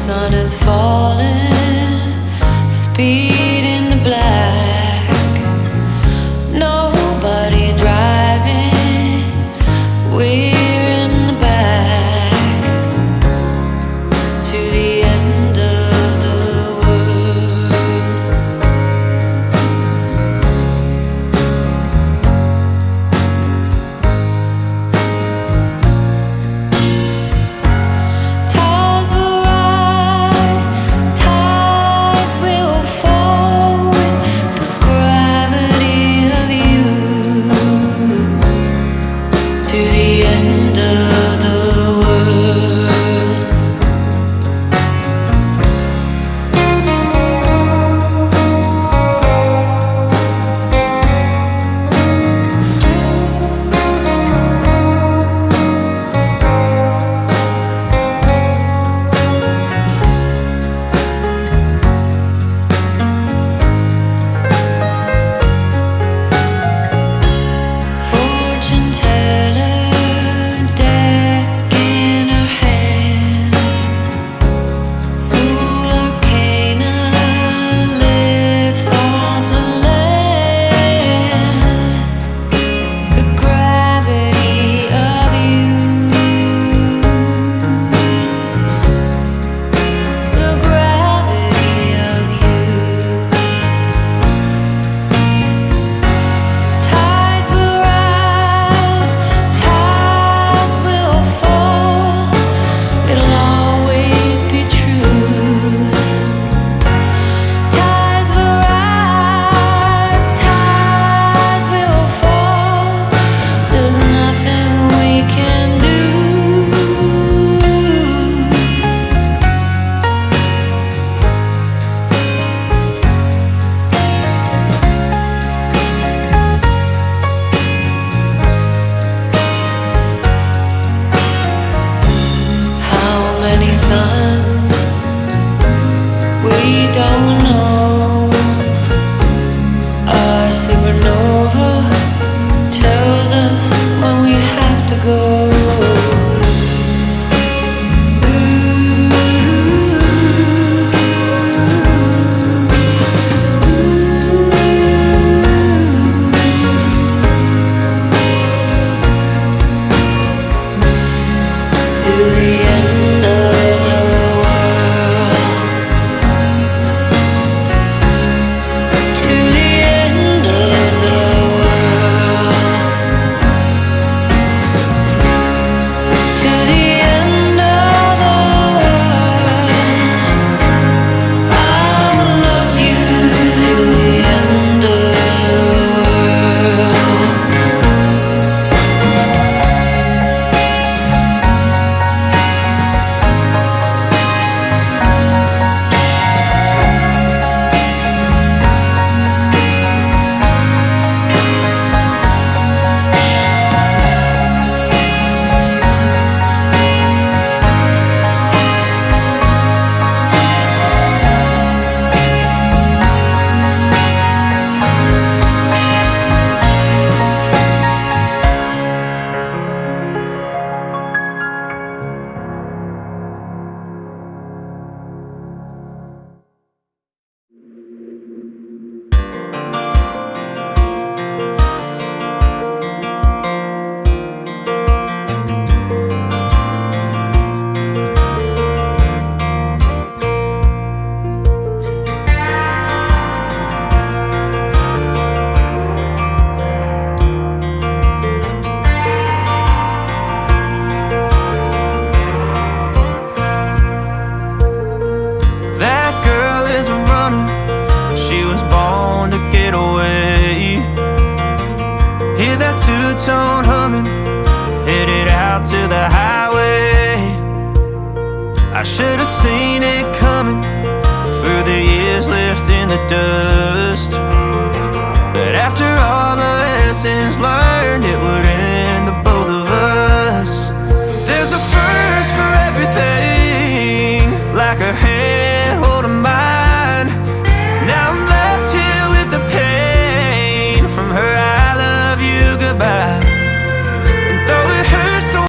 sun is falling, speed in the black. Nobody driving, we're in the back to the end of the world. Tides will rise, tides will fall with the gravity of you to the end of the world. Fortune teller, deck in her hand. Fool arcana lifts off the land. The gravity of you. The gravity of you. Tides will rise, tides will fall. It'll always be true. Tides will rise, tides will fall. There's nothing we can do. How many suns we don't know. Our supernova tells us when we have to go. To the end of the world. To the end of the world. To the end of the world. I will love you to the end of the world. That girl is a runner, she was born to get away. Hear that two-tone humming, headed out to the highway. I should have seen it coming through the years left in the dust. But after all the lessons learned, it would end the both of us. There's a first for everything, like a hand holding mine. Now I'm left here with the pain from her I love you goodbye.